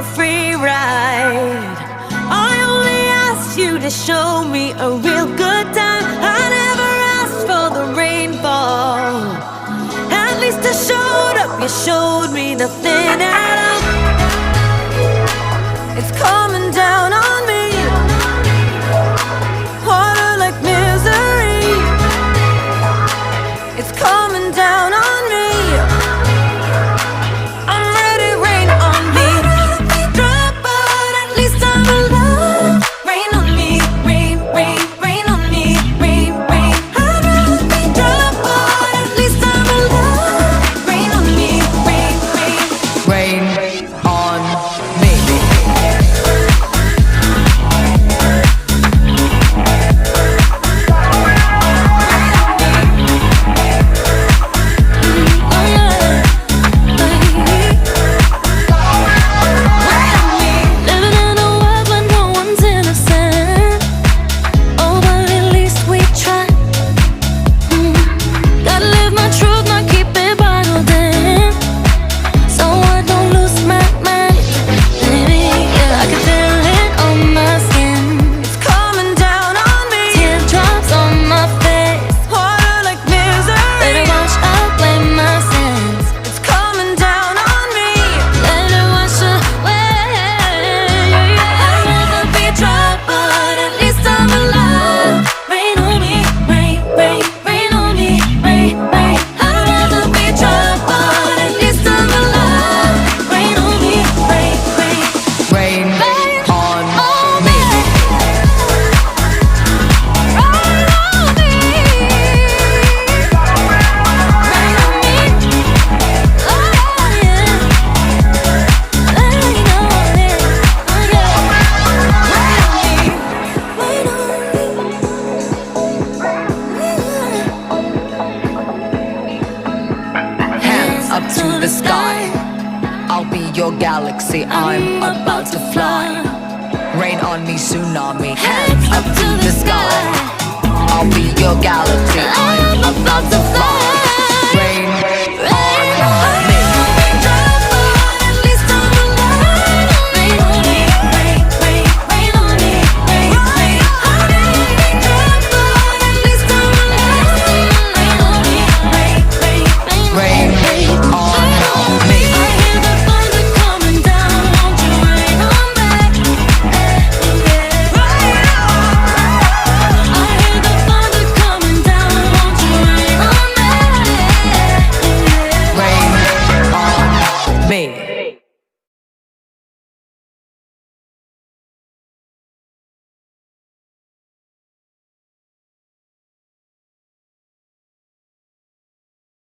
a free ride. I only asked you to show me a real good time. I never asked for the rainfall. At least I showed up, you showed me nothing at all. It's coming down on me, water like misery. It's coming down on me. I'm ready, rain on me. Drop, but at least I'm alive. Rain on me, rain, rain, rain on me, rain, rain. I'd rather be drop, but at least I'm alive. Rain on me, rain, rain. Rain on me. Up to the sky, I'll be your galaxy, I'm about to fly. Rain on me, tsunami, hands up to the sky. I'll be your galaxy, I'm about to fly. Rain on me. Me.